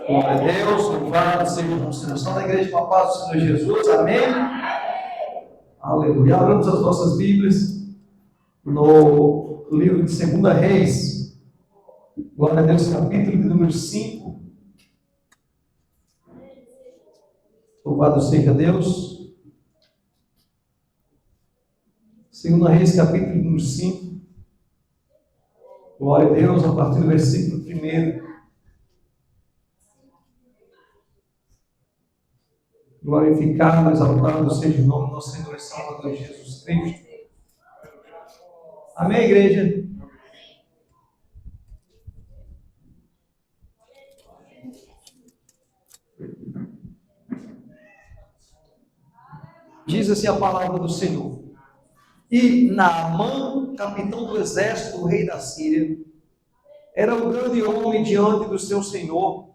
Glória a Deus, louvado seja o Senhor. Da igreja com a paz do Senhor Jesus, amém? Aleluia. Abramos as nossas Bíblias no livro de 2 Reis, glória a Deus, capítulo de número 5. Louvado seja Deus. 2 Reis, capítulo de número 5. Glória a Deus, a partir do versículo 1. Glorificado, exaltado seja o nome do nosso Senhor e Salvador Jesus Cristo. Amém, igreja? Diz assim a palavra do Senhor. E Naamã, capitão do exército do rei da Síria, era um grande homem diante do seu senhor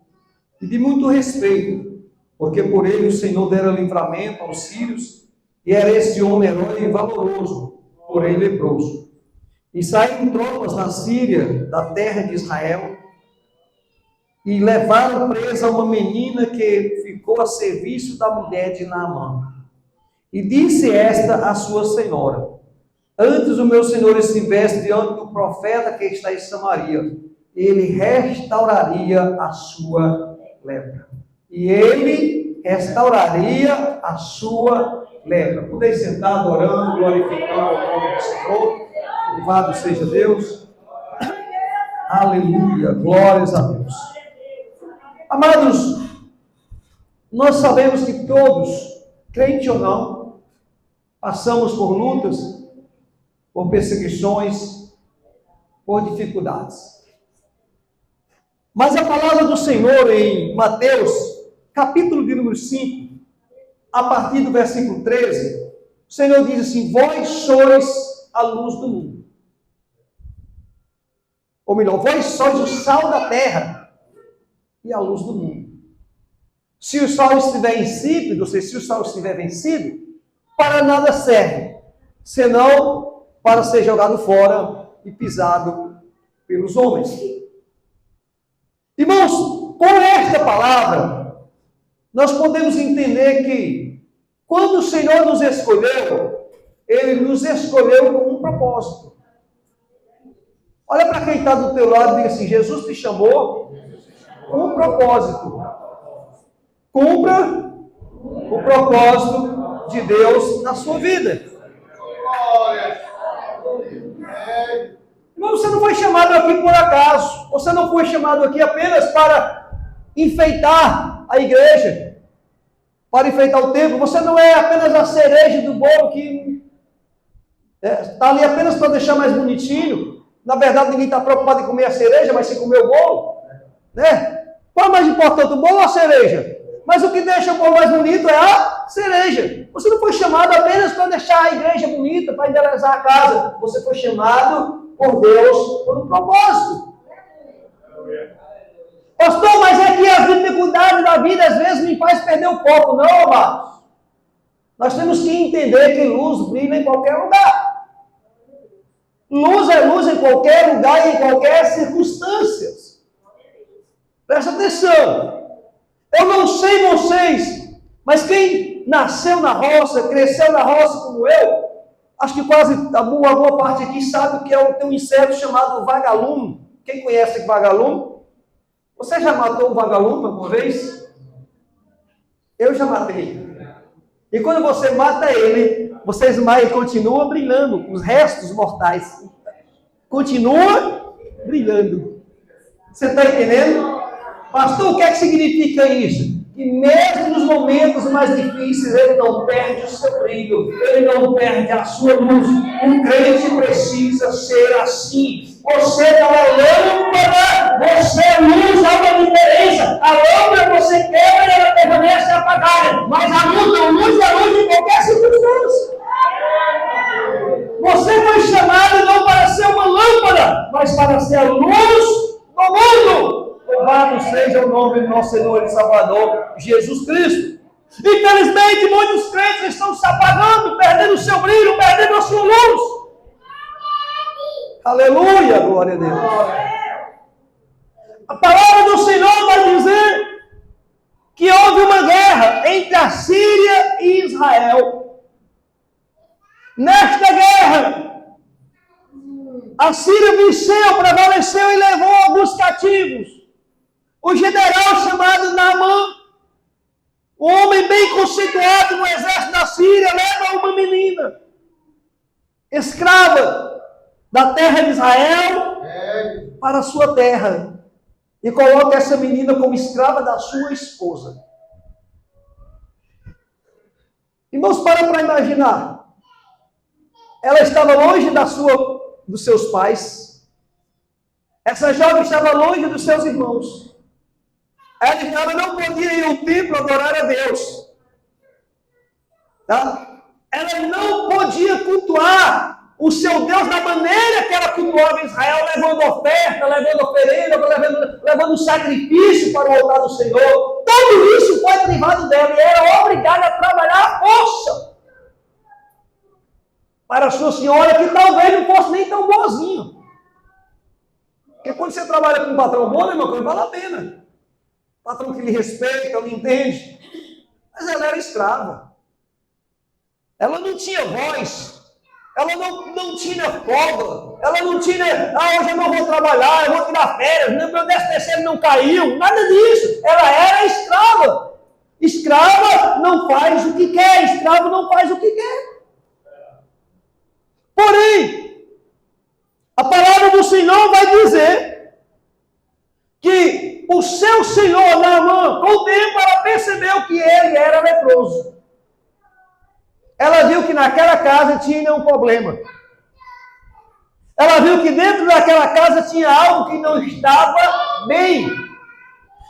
e de muito respeito, porque por ele o Senhor dera livramento aos sírios, e era esse homem herói e valoroso, porém leproso. E saíram tropas na Síria, da terra de Israel, e levaram presa uma menina que ficou a serviço da mulher de Naamã. E disse esta à sua senhora: antes o meu senhor estivesse diante do profeta que está em Samaria, ele restauraria a sua lepra. E ele restauraria a sua lepra. Podem sentar adorando, glorificando o nome do Senhor. Louvado seja Deus. Aleluia. Glórias a Deus. Amados, nós sabemos que todos, crente ou não, passamos por lutas, por perseguições, por dificuldades. Mas a palavra do Senhor em Mateus, capítulo de número 5, a partir do versículo 13, o Senhor diz assim: vós sois a luz do mundo. Ou melhor, vós sois o sal da terra e a luz do mundo. Se o sal estiver insípido, ou seja, se o sal estiver vencido, para nada serve, senão para ser jogado fora e pisado pelos homens. Irmãos, com esta palavra, nós podemos entender que, quando o Senhor nos escolheu, Ele nos escolheu com um propósito. Olha para quem está do teu lado e diga assim: Jesus te chamou com um propósito. Cumpra o propósito de Deus na sua vida. Irmão, você não foi chamado aqui por acaso. Você não foi chamado aqui apenas para enfeitar a igreja, para enfeitar o templo. Você não é apenas a cereja do bolo que está ali apenas para deixar mais bonitinho. Na verdade, ninguém está preocupado em comer a cereja, mas sim comer o bolo. Né? Qual é mais importante, o bolo ou a cereja? Mas o que deixa o bolo mais bonito é a cereja. Você não foi chamado apenas para deixar a igreja bonita, para embelezar a casa. Você foi chamado por Deus por um propósito. Pastor, mas é que as dificuldades da vida às vezes me faz perder o foco. Não, amados. Nós temos que entender que luz brilha em qualquer lugar. Luz é luz em qualquer lugar e em qualquer circunstância. Presta atenção. Eu não sei vocês, mas quem nasceu na roça, cresceu na roça como eu, acho que quase a boa parte aqui sabe que tem um inseto chamado vagalume. Quem conhece vagalume? Você já matou um vagalume alguma vez? Eu já matei. E quando você mata ele, você esmaia e continua brilhando. Os restos mortais continua brilhando. Você está entendendo? Pastor, o que é que significa isso? Que mesmo nos momentos mais difíceis, ele não perde o seu brilho, ele não perde a sua luz. Um crente precisa ser assim. Você não é lâmpada, você é luz, há uma diferença. A lâmpada você quebra e ela permanece apagada, mas a luz é luz em qualquer circunstância. Você foi chamado não para ser uma lâmpada, mas para ser a luz do mundo. Louvado seja o nome do nosso Senhor e Salvador, Jesus Cristo. Infelizmente, muitos crentes estão se apagando, perdendo o seu brilho, perdendo a sua luz. Aleluia, glória a Deus. A palavra do Senhor vai dizer que houve uma guerra entre a Síria e Israel. Nesta guerra, a Síria venceu, prevaleceu e levou alguns cativos. O general chamado Naamã, um homem bem conceituado no exército da Síria, leva uma menina, escrava da terra de Israel, para a sua terra. E coloca essa menina como escrava da sua esposa. Irmãos, para imaginar. Ela estava longe dos seus pais. Essa jovem estava longe dos seus irmãos. Ela não podia ir ao templo adorar a Deus. Tá? Ela não podia cultuar o seu Deus da maneira que ela cultuava em Israel, levando oferta, levando oferenda, levando sacrifício para o altar do Senhor. Tudo isso foi privado dela e era obrigada a trabalhar à força para a sua senhora, que talvez não fosse nem tão boazinha. Porque quando você trabalha com um patrão bom, né, meu irmão, vale a pena. Patrão que lhe respeita, lhe entende. Mas ela era escrava. Ela não tinha voz. Ela não tinha folga. Ela não tinha, hoje eu não vou trabalhar, eu vou tirar férias, meu 13º não caiu. Nada disso. Ela era escrava. Escrava não faz o que quer. Escravo não faz o que quer. Porém, a palavra do Senhor vai dizer que o seu senhor, Naamã, com o tempo ela percebeu que ele era leproso. Ela viu que naquela casa tinha um problema. Ela viu que dentro daquela casa tinha algo que não estava bem.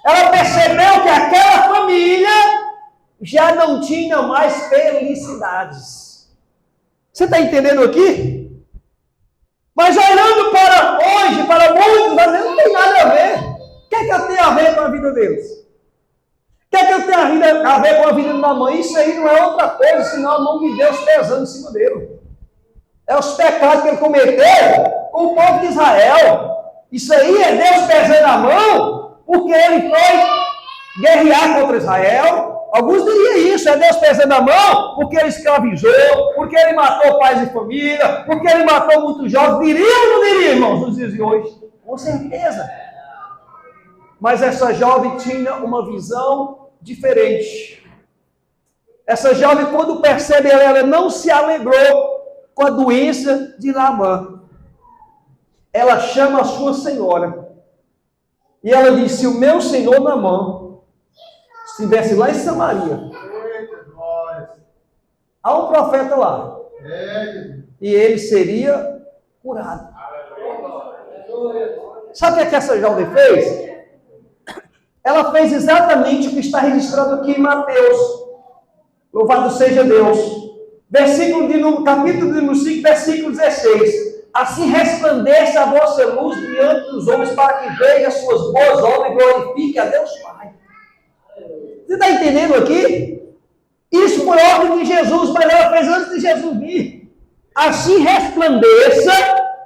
Ela percebeu que aquela família já não tinha mais felicidades. Você está entendendo aqui? Mas olhando para hoje, para muitos, não tem nada a ver. O que é que eu tenho a ver com a vida deles? O que é que eu tenho a ver com a vida da mãe? Isso aí não é outra coisa, senão a mão de Deus pesando em cima dele. É os pecados que ele cometeu com o povo de Israel. Isso aí é Deus pesando a mão, porque ele foi guerrear contra Israel. Alguns diriam isso, é Deus pesando a mão, porque ele escravizou, porque ele matou pais e família, porque ele matou muitos jovens. Diria ou não diria, irmãos, nos dias de hoje? Com certeza. Mas essa jovem tinha uma visão diferente. Essa jovem, quando percebe, ela não se alegrou com a doença de Naamã. Ela chama a sua senhora. E ela disse: o meu senhor Naamã estivesse lá em Samaria, há um profeta lá, e ele seria curado. Sabe o que essa jovem fez? Ela fez exatamente o que está registrado aqui em Mateus. Louvado seja Deus. Capítulo número 5, versículo 16. Assim resplandeça a vossa luz diante dos homens, para que vejam as suas boas obras e glorifique a Deus Pai. Você está entendendo aqui? Isso foi ordem de Jesus, mas ela fez antes de Jesus vir. Assim resplandeça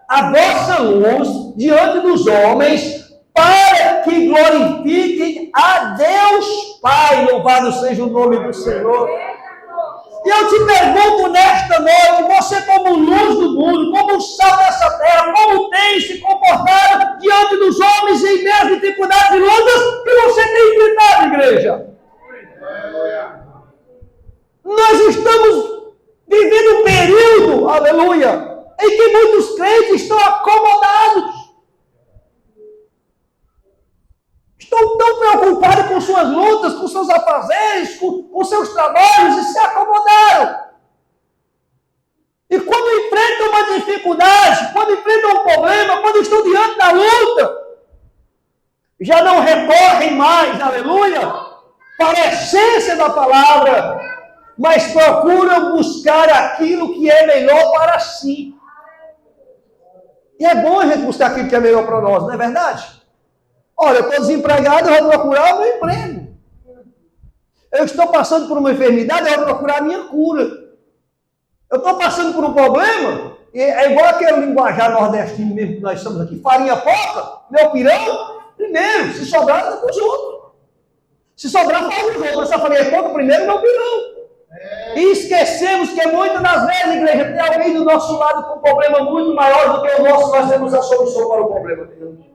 a vossa luz diante dos homens, para que glorifiquem a Deus Pai. Louvado seja o nome do Senhor. E eu te pergunto nesta noite, você como luz do mundo, como sal dessa terra, como tem se comportado diante dos homens em meio às dificuldades e lutas que você tem enfrentado, igreja? Nós estamos vivendo um período, aleluia, em que muitos crentes estão acomodados. Estão tão preocupados com suas lutas, com seus afazeres, com seus trabalhos, e se acomodaram. E quando enfrentam uma dificuldade, quando enfrentam um problema, quando estão diante da luta, já não recorrem mais, aleluia, para a essência da palavra, mas procuram buscar aquilo que é melhor para si. E é bom a gente buscar aquilo que é melhor para nós, não é verdade? Olha, eu estou desempregado, eu vou procurar o meu emprego. Eu estou passando por uma enfermidade, eu vou procurar a minha cura. Eu estou passando por um problema, é igual aquele linguajar nordestino mesmo que nós estamos aqui, farinha pouca, meu pirão, primeiro, se sobrar, dá para os outros. Se sobrar, faz os outros. Mas se eu falei, conta o primeiro, não não. E esquecemos que muitas das vezes, igreja, tem alguém do nosso lado com um problema muito maior do que o nosso, nós temos a solução para o problema dele.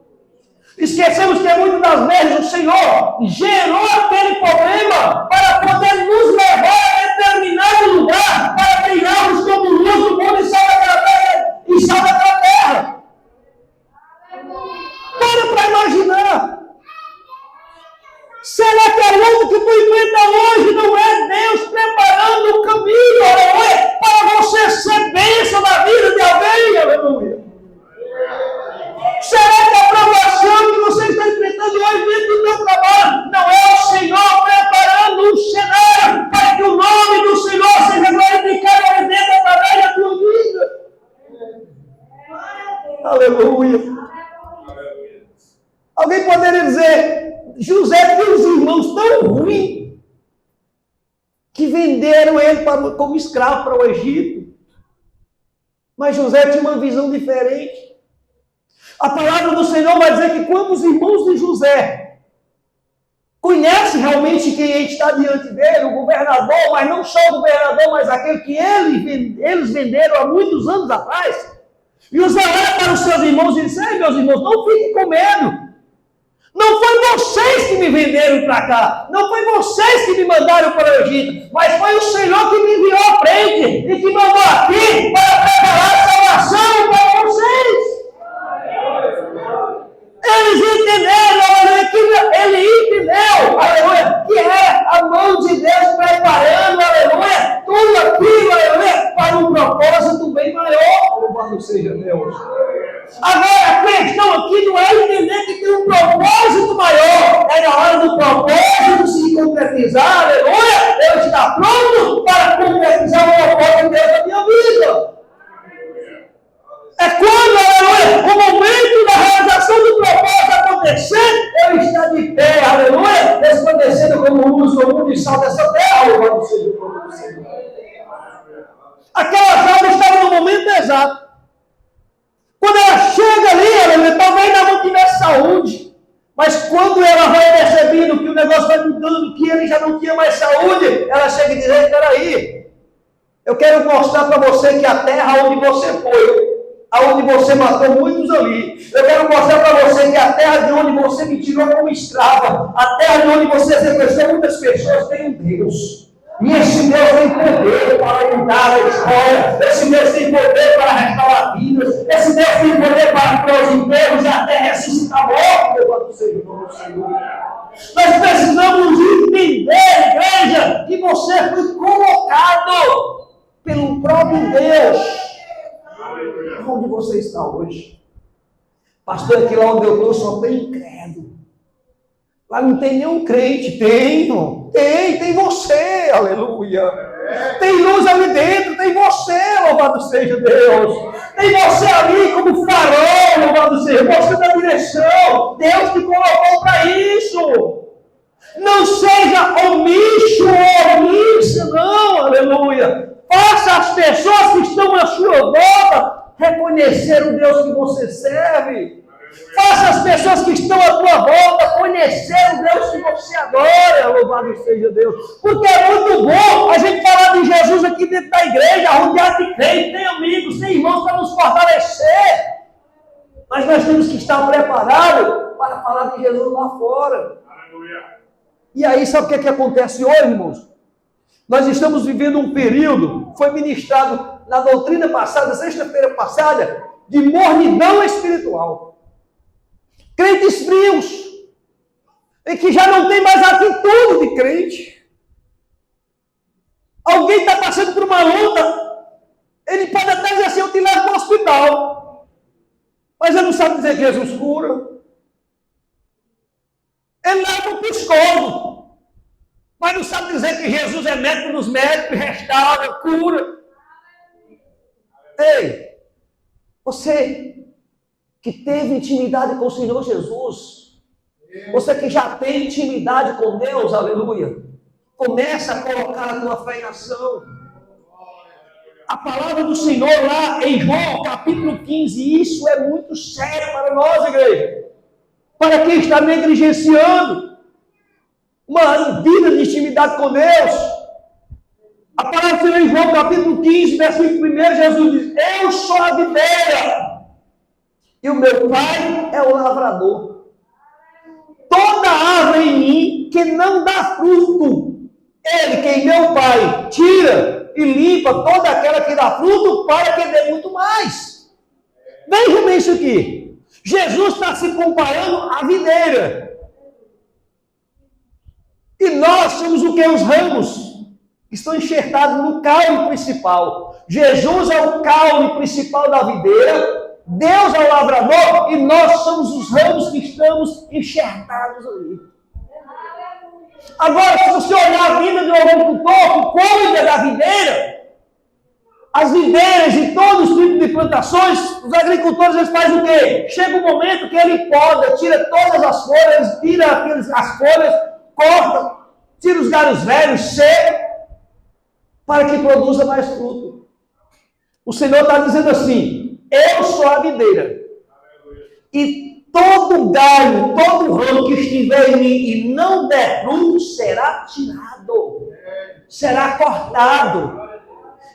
Esquecemos que muitas das vezes o Senhor gerou aquele problema para poder nos levar a determinado lugar, para brilharmos como luz do mundo e sal daquela terra. Para imaginar. Será que a luta que tu enfrenta hoje não é Deus preparando o caminho, aleluia, para você ser bênção na vida de alguém, aleluia? Será que a provação que você está enfrentando hoje dentro do seu trabalho não é o Senhor preparando um cenário para que o nome do Senhor seja glorificado ali dentro através da tua vida? Aleluia. Alguém poderia dizer, José tem uns irmãos tão ruins que venderam ele como escravo para o Egito. Mas José tinha uma visão diferente. A palavra do Senhor vai dizer que quando os irmãos de José conhecem realmente quem está diante dele, o governador, mas não só o governador, mas aquele que eles venderam há muitos anos atrás, e José olha para os seus irmãos e diz, meus irmãos, não fiquem com medo. Não foi vocês que me venderam para cá. Não foi vocês que me mandaram para o Egito. Mas foi o Senhor que me enviou à frente e que mandou aqui para preparar salvação para vocês. Eles entenderam, aleluia, que ele entendeu, aleluia, que é a mão de Deus preparando, aleluia, tudo aquilo, aleluia, para um propósito bem maior. Louvado seja Deus. Agora, a questão aqui não é entender que tem um propósito maior. É na hora do propósito se concretizar, aleluia, eu estou pronto para concretizar o propósito de Deus na minha vida. É quando, aleluia, o momento da realização do propósito acontecer, eu estar de pé, aleluia, resplandecendo como luz do mundo e sal dessa terra, louvado seja o nome do Senhor. Aquela jovem estava no momento exato. Quando ela chega ali, aleluia, talvez ela não tivesse saúde, mas quando ela vai percebendo que o negócio vai mudando, que ele já não tinha mais saúde, ela chega e diz, espera aí, eu quero mostrar para você que a terra onde você foi, aonde você matou muitos ali. Eu quero mostrar para você que a terra de onde você me tirou como escrava, a terra de onde você sequestrou muitas pessoas, tem um Deus. E esse Deus tem poder para mudar a história. Esse Deus tem poder para restaurar vidas. Esse Deus tem poder para criar os enterros e até ressuscitar mortos. Louvado seja o nome do Senhor. Nós precisamos entender, igreja, que você foi colocado pelo próprio Deus. Onde você está hoje? Pastor, aqui lá onde eu estou só tem incrédulo. Lá não tem nenhum crente. Tem você, aleluia. Tem luz ali dentro, tem você, louvado seja Deus. Tem você ali como farol, louvado seja. Você da direção. Deus te colocou para isso. Não seja omisso ou omissa, não, aleluia. Faça as pessoas que estão à sua volta reconhecer o Deus que você serve. Faça as pessoas que estão à tua volta conhecer o Deus que você adora. Louvado seja Deus. Porque é muito bom a gente falar de Jesus aqui dentro da igreja, rodeado de crentes, tem amigos, tem irmãos para nos fortalecer. Mas nós temos que estar preparados para falar de Jesus lá fora. E aí, sabe o que acontece hoje, irmãos? Nós estamos vivendo um período, foi ministrado na doutrina passada, sexta-feira passada, de mornidão espiritual. Crentes frios, e que já não tem mais atitude de crente. Alguém está passando por uma luta, ele pode até dizer assim, eu te levo para o hospital. Mas ele não sabe dizer que Jesus cura. Ele leva para o psicólogo. Mas não sabe dizer que Jesus é médico dos médicos, restaura, cura. Ei, você que teve intimidade com o Senhor Jesus, você que já tem intimidade com Deus, aleluia, começa a colocar a tua fé em ação. A palavra do Senhor lá em João, capítulo 15, isso é muito sério para nós, igreja. Para quem está negligenciando. uma vida de intimidade com Deus. A palavra do Senhor em João capítulo 15, versículo 1, Jesus diz: eu sou a videira e o meu pai é o lavrador. Toda árvore em mim que não dá fruto, ele, que meu pai, tira e limpa toda aquela que dá fruto para que dê muito mais. Vejam bem isso aqui. Jesus está se comparando à videira. E nós somos o que? Os ramos que estão enxertados no caule principal. Jesus é o caule principal da videira, Deus é o lavrador e nós somos os ramos que estamos enxertados ali. Agora, se você olhar a vida de um agricultor que cuida da videira, as videiras e todos os tipos de plantações, os agricultores eles fazem o quê? Chega um momento que ele poda, tira todas as folhas, tira as folhas, corta, tira os galhos velhos, seca, para que produza mais fruto. O Senhor está dizendo assim: eu sou a videira. E todo galho, todo ramo que estiver em mim e não der fruto, será tirado, será cortado.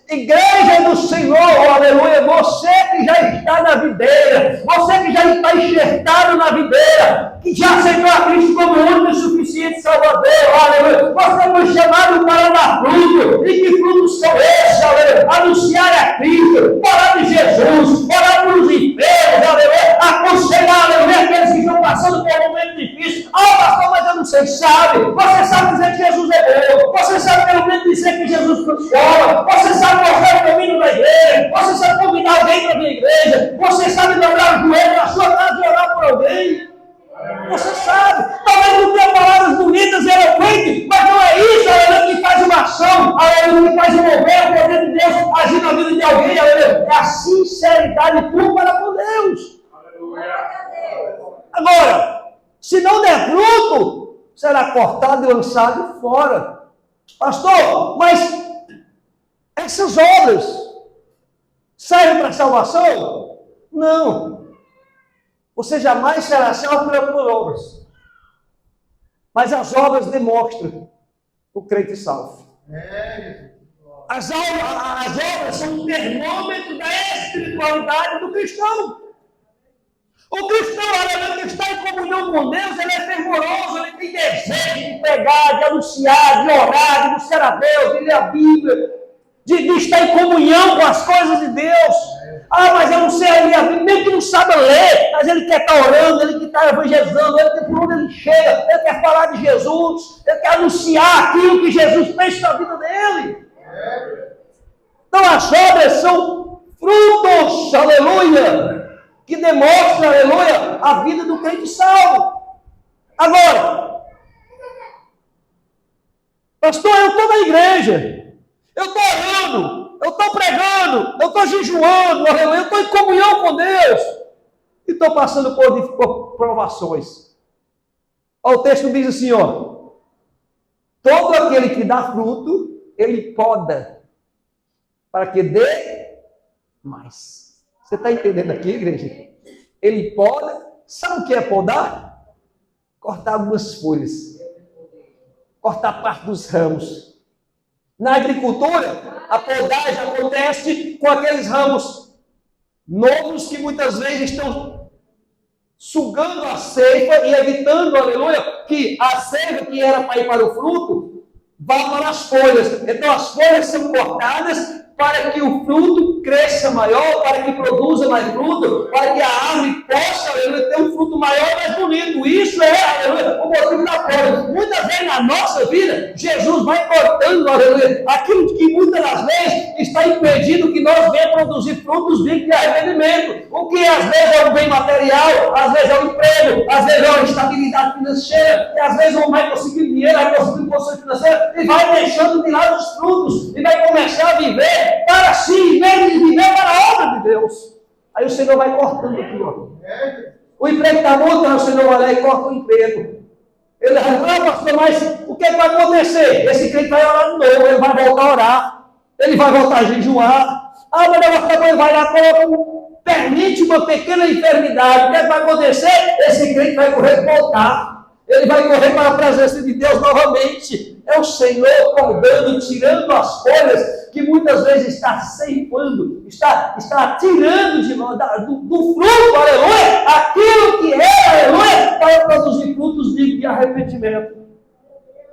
Igreja do Senhor, aleluia, você que já está na videira, você que já está enxertado na videira, que já aceitou a Cristo como o único e suficiente Salvador, aleluia, você foi chamado para dar fruto. E que frutos são esses, aleluia? Anunciar a Cristo, falar de Jesus, falar para os enfermos, aleluia, aconselhar, aleluia, aqueles que estão passando por um momento difícil. Pastor, mas eu não sei, sabe? Você sabe dizer que Jesus é bom, você sabe pelo menos dizer que Jesus transforma, você sabe mostrar o caminho da igreja, você sabe convidar alguém para vir à igreja, você sabe dobrar o joelho na sua casa e orar por alguém. Você sabe, talvez não tenha palavras bonitas e eloquentes, mas não é isso, aleluia, que faz uma ação, aleluia, que faz um mover, o poder de Deus agir na vida de alguém, aleluia. É a sinceridade tua para com Deus. Agora, se não der fruto, será cortado e lançado fora. Pastor, mas essas obras servem para salvação? Não. Você jamais será salvo por obras. Mas as obras demonstram o crente salvo. As obras são um termômetro da espiritualidade do cristão. O cristão, que está em comunhão com Deus, ele é fervoroso, ele tem desejo de pregar, de anunciar, de orar, de buscar a Deus, de ler a Bíblia, de estar em comunhão com as coisas de Deus. Mas eu não sei ler a Bíblia, mesmo que não saiba ler, mas ele quer estar orando, ele quer estar evangelizando, ele quer por onde ele chega, ele quer falar de Jesus, ele quer anunciar aquilo que Jesus fez na vida dele. Então as obras são frutos, aleluia, que demonstram, aleluia, a vida do crente salvo. Agora, pastor, eu estou na igreja, eu estou orando, eu estou pregando, eu estou jejuando, aleluia, eu estou em comunhão com Deus, e estou passando por provações. O texto diz assim, todo aquele que dá fruto, ele poda, para que dê mais. Você está entendendo aqui, igreja? Ele poda, sabe o que é podar? Cortar algumas folhas, cortar parte dos ramos. Na agricultura, a podagem acontece com aqueles ramos novos que muitas vezes estão sugando a seiva e evitando, aleluia, que a seiva que era para ir para o fruto, vá para as folhas. Então as folhas são cortadas para que o fruto cresça maior, para que produza mais fruto, para que a árvore possa, aleluia, ter um fruto maior e mais bonito. Isso é, aleluia, o motivo da poda. Muitas vezes na nossa vida, Jesus vai cortando, aleluia, aquilo que muitas das vezes está impedindo que nós venhamos produzir frutos dignos de arrependimento. O que às vezes é um bem material, às vezes é um emprego, às vezes é uma estabilidade financeira, e às vezes não vai conseguir dinheiro, vai conseguir posição financeira, e vai deixando de lado os frutos, e vai começar a viver para si, em vez de viver para a obra de Deus. Aí o Senhor vai cortando aqui, O emprego está bom, então o Senhor vai lá e corta o emprego. Ele vai, pastor, mas o que vai acontecer? Esse crente vai orar de novo, ele vai voltar a orar, ele vai voltar a jejuar. Mas ele vai lá, permite uma pequena enfermidade. O que vai acontecer? Esse crente vai correr voltar. Ele vai correr para a presença de Deus novamente. É o Senhor podando, tirando as folhas que muitas vezes está ceifando, está tirando de nós, do fruto, aleluia, aquilo que é, aleluia, para produzir frutos de arrependimento.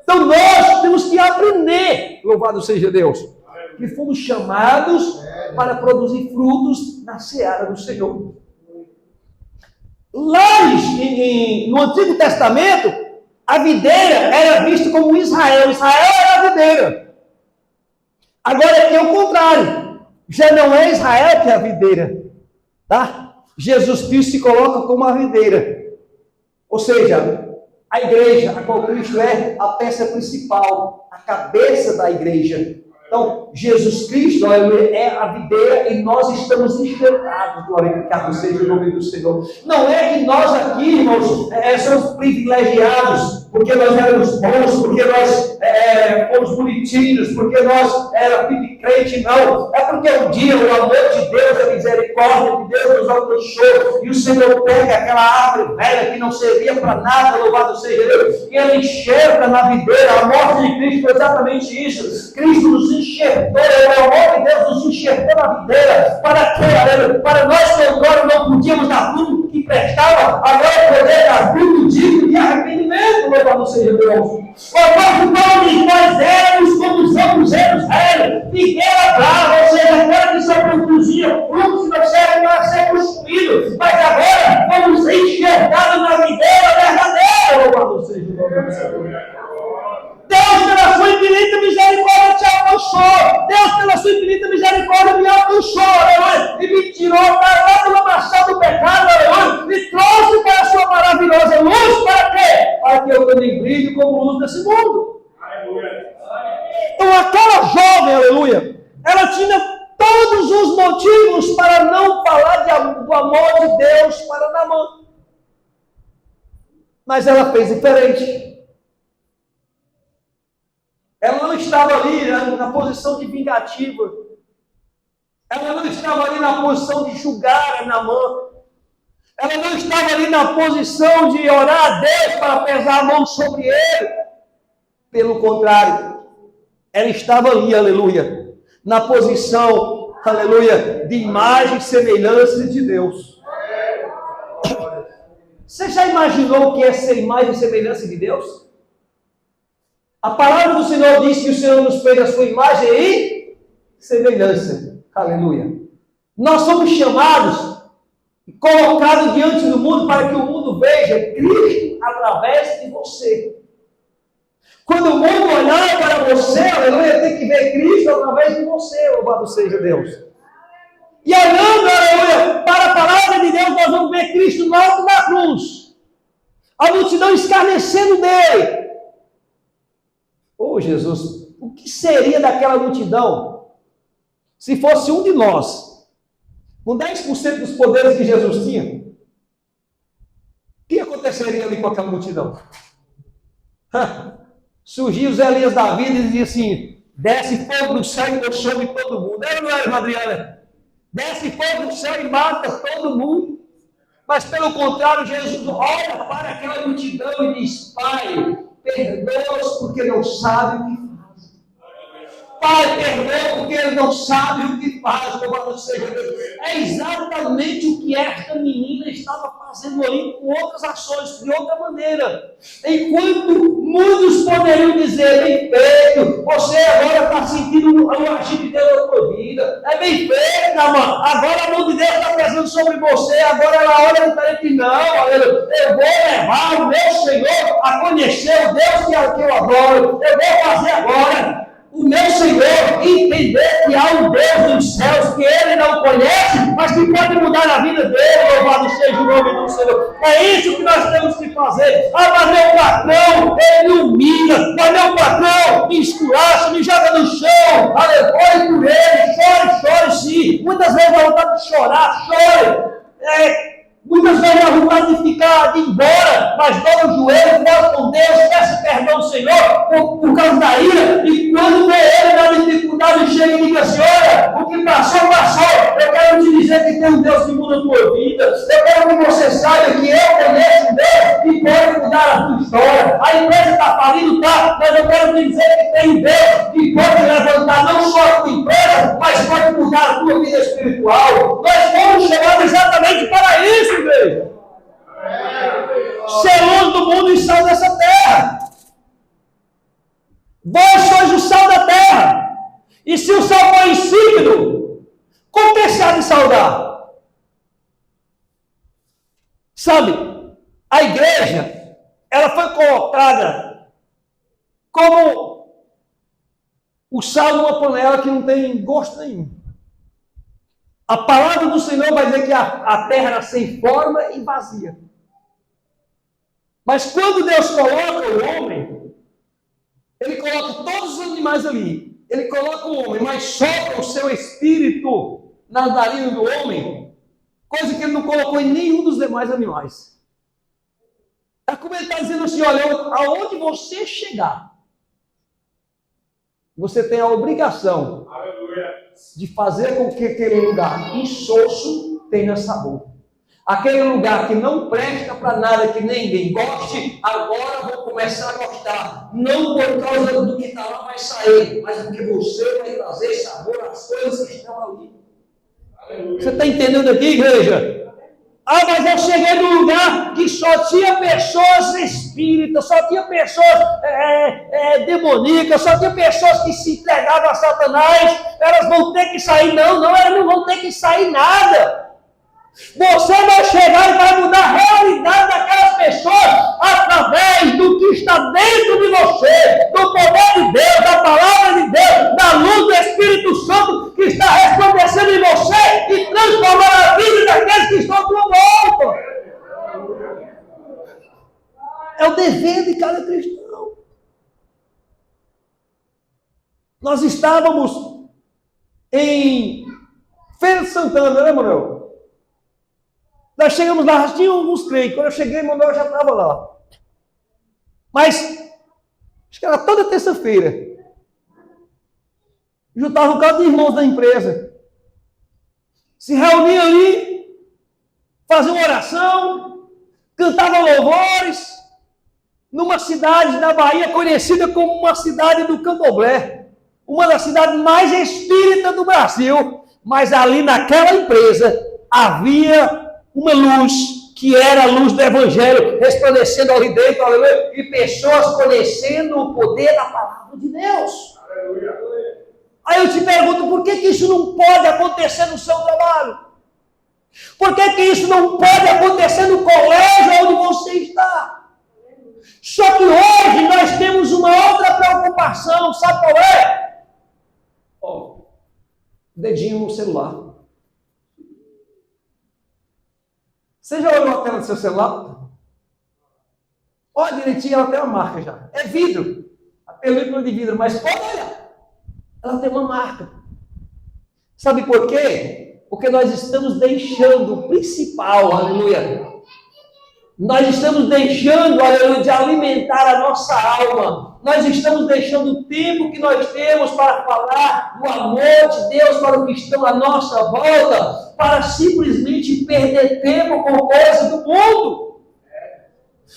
Então nós temos que aprender, louvado seja Deus, que fomos chamados para produzir frutos na seara do Senhor. Lá no Antigo Testamento, a videira era vista como Israel. Israel era a videira. Agora aqui é o contrário. Já não é Israel que é a videira. Tá? Jesus Cristo se coloca como a videira. Ou seja, a igreja, a qual Cristo é a peça principal, a cabeça da igreja. Então, Jesus Cristo é a videira e nós estamos enxertados, glorificado seja o nome do Senhor. Não é que nós aqui, irmãos, somos privilegiados, porque nós éramos bons, porque nós fomos bonitinhos, porque nós éramos crente, não. É porque um dia o amor de Deus, a misericórdia de Deus nos alcançou, e o Senhor pega aquela árvore velha que não servia para nada, louvado seja Deus, e Ele enxerga na videira. A morte de Cristo foi exatamente isso. Cristo nos enxertou, o amor de Deus nos enxertou na videira. Para quê? Para nós que agora não podíamos dar fruto que prestava, agora poder dar fruto digno de arrependimento, louvado seja Deus. O apóstolo Paulo diz: nós éramos como os outros éramos, figueira brava, ou seja, aquela que só produzia frutos que não servem para ser consumido, mas agora vamos enxergados na videira verdadeira, louvado seja Deus. Deus, pela sua infinita misericórdia, te alcançou. Deus, pela sua infinita misericórdia, me alcançou, aleluia, e me tirou para lá do lamaçal do pecado, aleluia, me trouxe para a sua maravilhosa luz. Para quê? Para que eu também brilhe como luz desse mundo. Aleluia. Então, aquela jovem, aleluia, ela tinha todos os motivos para não falar do amor de Deus para Naamã. Mas ela fez diferente. Ela não estava ali na posição de vingativa. Ela não estava ali na posição de julgar a Naamã. Ela não estava ali na posição de orar a Deus para pesar a mão sobre ele. Pelo contrário, ela estava ali, aleluia, na posição, aleluia, de imagem e semelhança de Deus. Você já imaginou o que é ser imagem e semelhança de Deus? A palavra do Senhor diz que o Senhor nos fez a sua imagem e semelhança. Aleluia. Nós somos chamados e colocados diante do mundo para que o mundo veja Cristo através de você. Quando o mundo olhar para você, aleluia, tem que ver Cristo através de você, louvado seja Deus. E olhando, aleluia, para a palavra de Deus, nós vamos ver Cristo no alto da cruz. A multidão escarnecendo dele. Oh, Jesus, o que seria daquela multidão se fosse um de nós, com 10% dos poderes que Jesus tinha? O que aconteceria ali com aquela multidão? Surgia os Elias da vida e dizia assim: desce fogo do céu e consome todo mundo. Era ou não era, Adriana? Desce fogo do céu e mata todo mundo. Mas pelo contrário, Jesus olha para aquela multidão e diz: Pai, perdoa-os porque não sabem o que fazem. Pai, perdoa porque ele não sabe o que faz. Louvado seja Deus. É exatamente o que esta menina estava fazendo ali, com outras ações, de outra maneira. Enquanto muitos poderiam dizer: bem feito, você agora está sentindo o agir de Deus na sua vida. É bem feito, mano. Agora a mão de Deus está pesando sobre você. Agora ela olha diferente. Não, eu vou levar o meu Senhor a conhecer o Deus que eu adoro. Eu vou fazer agora o meu Senhor entender que há um Deus dos céus que ele não conhece, mas que pode mudar a vida dele. Louvado seja o nome do Senhor. É isso que nós temos que fazer. Mas meu patrão, ele me humilha. Mas meu patrão me esculacha, me joga no chão. Ore por ele, chore sim. Muitas vezes dá vontade de chorar, chore. Muitas vezes dá vontade de ficar, de ir embora, mas dobra o joelho, fala com Deus, peça perdão ao Senhor por causa da ira, e quando vê ele na dificuldade, chega e diga assim: olha, o que passou, passou. Eu quero te dizer que tem um Deus que muda a tua vida. Eu quero que você saiba que eu conheço um Deus que pode mudar a tua história. falido está, mas eu quero te dizer que tem Deus que pode levantar não só a tua empresa, mas pode mudar a tua vida espiritual. Nós fomos chamados exatamente para isso, igreja. Ser luz do mundo e sal dessa terra. Vós sois o sal da terra. E se o sal for insípido, como que se há de saldar? Sabe, a igreja, ela foi colocada como o sal numa panela que não tem gosto nenhum. A palavra do Senhor vai dizer que a terra era sem forma e vazia. Mas quando Deus coloca o homem, Ele coloca todos os animais ali. Ele coloca o homem, mas sopra o seu espírito na narina do homem, coisa que Ele não colocou em nenhum dos demais animais. É como Ele está dizendo assim, olha, aonde você chegar, você tem a obrigação de fazer com que aquele lugar insosso tenha sabor. Aquele lugar que não presta para nada, que ninguém goste, agora vou começar a gostar. Não por causa do que está lá vai sair, mas porque você vai trazer sabor às coisas que estão ali. Você está entendendo aqui, igreja? Ah, mas eu cheguei num lugar que só tinha pessoas espíritas, só tinha pessoas demoníacas, só tinha pessoas que se entregavam a Satanás. Elas vão ter que sair. Não, elas não vão ter que sair nada. Você vai chegar e vai mudar a realidade daquelas pessoas através do que está dentro de você, do poder de Deus, da palavra de Deus, da luz do Espírito Santo que está resplandecendo em você e transformando a vida daqueles que estão à tua volta. É o dever de cada cristão. Nós estávamos em Feira de Santana, né, Manuel? Nós chegamos lá, tinha alguns crentes. Quando eu cheguei, Manuel já estava lá. Mas, acho que era toda terça-feira. Juntava um bocado de irmãos da empresa. Se reuniam ali, faziam uma oração, cantavam louvores, numa cidade da Bahia conhecida como uma cidade do Candomblé. Uma das cidades mais espíritas do Brasil. Mas ali naquela empresa havia uma luz, que era a luz do Evangelho, resplandecendo ali dentro, aleluia, e pessoas conhecendo o poder da palavra de Deus. Aleluia. Aí eu te pergunto, por que isso não pode acontecer no seu trabalho? Por que isso não pode acontecer no colégio onde você está? Só que hoje nós temos uma outra preocupação, sabe qual é? Dedinho no celular. Você já olhou a tela do seu celular? Olha direitinho, ela tem uma marca já. É vidro. A película de vidro, mas pode olhar. Ela tem uma marca. Sabe por quê? Porque nós estamos deixando o principal, aleluia. Nós estamos deixando, aleluia, de alimentar a nossa alma. Nós estamos deixando o tempo que nós temos para falar do amor de Deus para o que estão à nossa volta, para simplesmente perder tempo com coisas do mundo.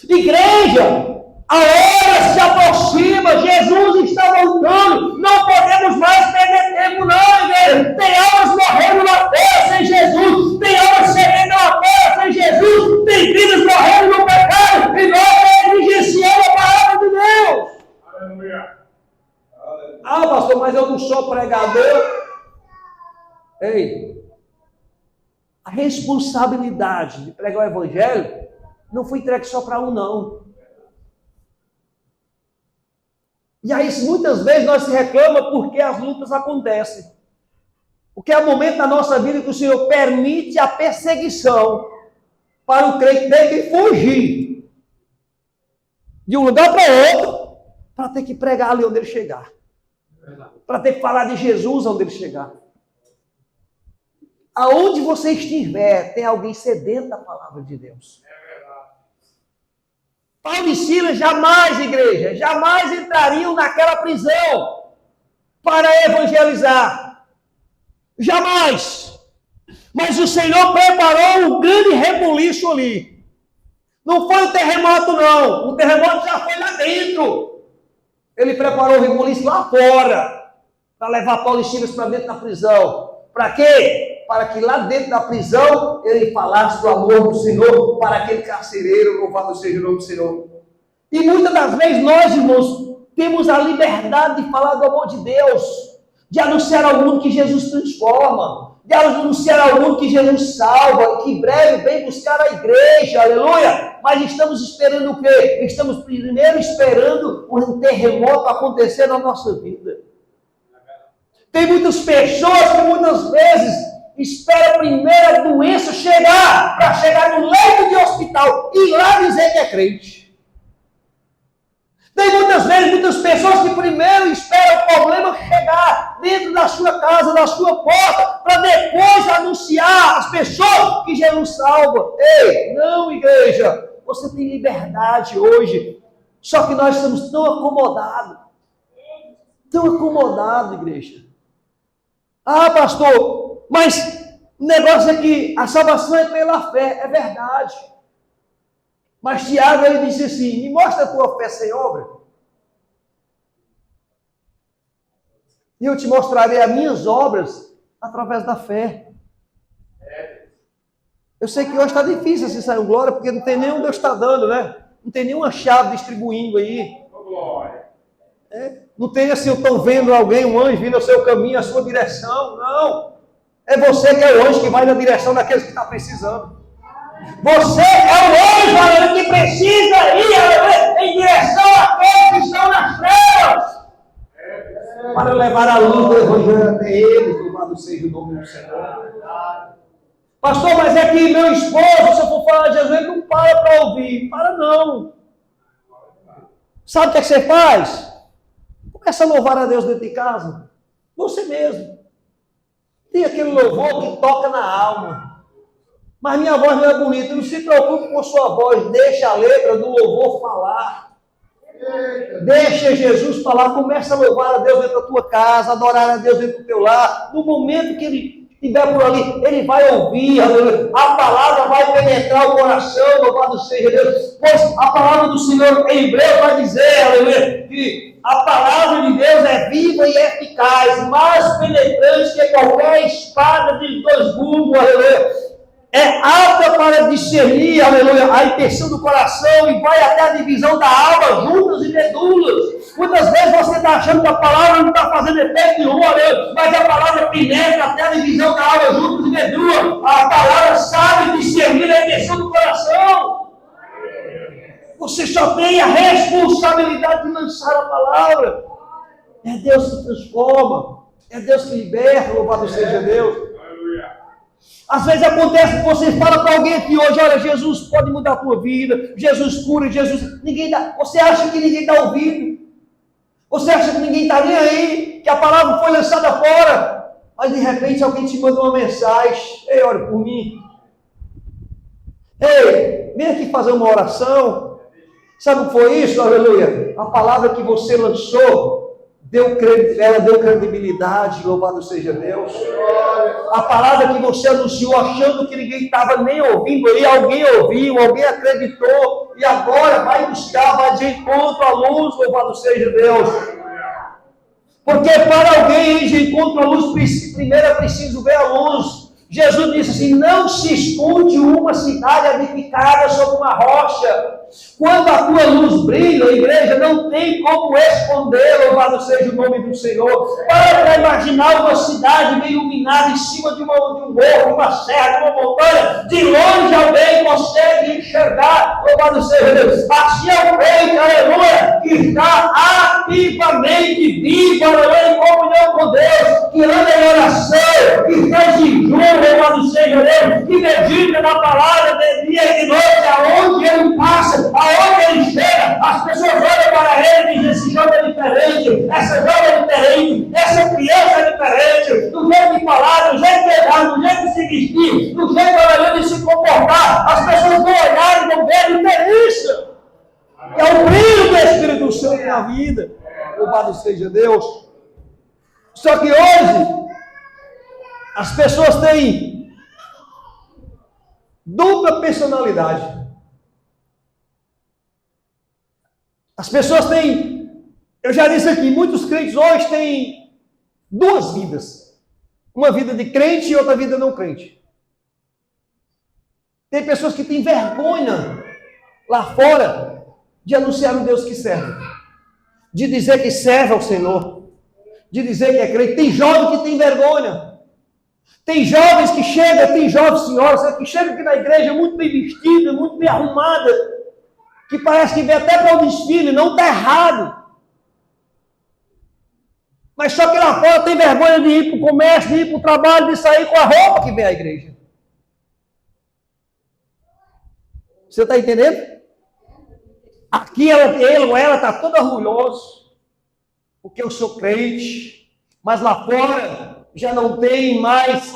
Igreja, a hora se aproxima, Jesus está voltando, não podemos mais perder tempo não, igreja. Tem almas morrendo na terra sem Jesus, tem almas serendo na terra sem Jesus, tem vidas morrendo no pecado, e nós negligenciamos a palavra de Deus. Aleluia. Ah, pastor, mas eu não sou pregador. Ei, a responsabilidade de pregar o Evangelho não foi entregue só para um, não. E aí, muitas vezes, nós se reclamamos porque as lutas acontecem. Porque é o momento da nossa vida que o Senhor permite a perseguição para o crente ter que fugir de um lugar para outro, para ter que pregar ali onde ele chegar. Para ter que falar de Jesus onde ele chegar. Aonde você estiver, tem alguém sedento da palavra de Deus. Paulo e Silas jamais, igreja, jamais entrariam naquela prisão para evangelizar. Jamais. Mas o Senhor preparou um grande rebuliço ali. Não foi o terremoto, não. O terremoto já foi lá dentro. Ele preparou o Ribolice lá fora, para levar Paulo e Silas para dentro da prisão. Para quê? Para que lá dentro da prisão ele falasse do amor do Senhor para aquele carcereiro, louvado seja o nome do Senhor. E muitas das vezes nós, irmãos, temos a liberdade de falar do amor de Deus, de anunciar ao mundo que Jesus transforma, de anunciar ao mundo que Jesus salva, que em breve vem buscar a igreja, aleluia. Mas estamos esperando o quê? Estamos primeiro esperando um terremoto acontecer na nossa vida. Tem muitas pessoas que muitas vezes esperam primeiro a doença chegar, para chegar no leito de hospital e lá dizer que é crente. Tem muitas vezes, muitas pessoas que primeiro esperam o problema chegar dentro da sua casa, da sua porta, para depois anunciar às pessoas que Jesus salva. Ei, não, igreja, você tem liberdade hoje, só que nós estamos tão acomodados, igreja. Ah, pastor, mas o negócio é que a salvação é pela fé, é verdade. Mas Tiago, ele disse assim, me mostra a tua fé sem obra. E eu te mostrarei as minhas obras através da fé. Eu sei que hoje está difícil assim sair um glória, porque não tem nenhum Deus está dando, né? Não tem nenhuma chave distribuindo aí. Não tem assim, eu estou vendo alguém, um anjo vindo ao seu caminho, à sua direção. Não. É você que é o anjo que vai na direção daqueles que estão precisando. Você é o anjo que precisa ir em direção àqueles que estão nas trevas. Para levar a luz do Evangelho até eles, louvado seja o nome do Senhor. Pastor, mas é que meu esposo, se eu for falar de Jesus, ele não para ouvir. Para não. Sabe o que é que você faz? Começa a louvar a Deus dentro de casa. Você mesmo. Tem aquele louvor que toca na alma. Mas minha voz não é bonita. Não se preocupe com a sua voz. Deixa a letra do louvor falar. Deixa Jesus falar. Começa a louvar a Deus dentro da tua casa. Adorar a Deus dentro do teu lar. No momento que ele estiver por ali, ele vai ouvir. A palavra vai penetrar o coração. Louvado seja Deus. Pois a palavra do Senhor em Hebreu vai dizer, aleluia, que a palavra de Deus é viva e eficaz, mais penetrante que qualquer espada de dois gumes, aleluia. É apta para discernir, aleluia, a intenção do coração e vai até a divisão da alma, juntas e medulas. Muitas vezes você está achando que a palavra não está fazendo efeito nenhum, aleluia, mas a palavra penetra até a divisão da alma, juntas e medulas. A palavra sabe discernir a intenção do coração. Você só tem a responsabilidade de lançar a palavra. É Deus que transforma. É Deus que liberta. Louvado seja Deus. Às vezes acontece que você fala para alguém aqui hoje, olha, Jesus pode mudar a tua vida. Jesus cura, Jesus... Ninguém dá... Você acha que ninguém está ouvindo? Você acha que ninguém está nem aí? Que a palavra foi lançada fora? Mas de repente alguém te manda uma mensagem. Ei, ora por mim. Ei, vem aqui fazer uma oração. Sabe o que foi isso? Aleluia. A palavra que você lançou, ela deu credibilidade, louvado seja Deus. A palavra que você anunciou, achando que ninguém estava nem ouvindo, e alguém ouviu, alguém acreditou, e agora vai buscar, vai de encontro à luz, louvado seja Deus. Porque para alguém ir de encontro à luz, primeiro é preciso ver a luz. Jesus disse assim, não se esconde uma cidade edificada sobre uma rocha. Quando a tua luz brilha, a igreja não tem como esconder, louvado seja o nome do Senhor. Para imaginar uma cidade bem iluminada em cima de um morro, de uma serra, de uma montanha, de longe alguém consegue enxergar, louvado seja Deus. Assim é o peito, aleluia, que está ativamente vivo, aleluia, em comunhão com Deus, que anda em oração, que faz jejum, louvado seja Deus, que medita na palavra de dia e de noite, aonde ele passa, aonde ele chega, as pessoas olham para ele e dizem, esse jovem é diferente, essa jovem é diferente, essa criança é diferente, do jeito de falar, do jeito de andar, do jeito de se vestir, do jeito de se comportar, as pessoas vão olhar e vão ver diferença. É o brilho do Espírito Santo na vida. Louvado seja Deus. Só que hoje, as pessoas têm dupla personalidade. As pessoas têm Eu já disse aqui, muitos crentes hoje têm duas vidas. Uma vida de crente e outra vida não crente. Tem pessoas que têm vergonha lá fora de anunciar o Deus que serve. De dizer que serve ao Senhor. De dizer que é crente. Tem jovem que tem vergonha. Tem jovens que chegam, tem jovens senhoras que chegam aqui na igreja muito bem vestida, muito bem arrumada, que parece que vem até para o desfile, não está errado. Mas só que lá fora tem vergonha de ir para o comércio, de ir para o trabalho, de sair com a roupa que vem à igreja. Você está entendendo? Aqui ele ou ela está toda orgulhosa, porque eu sou crente, mas lá fora já não tem mais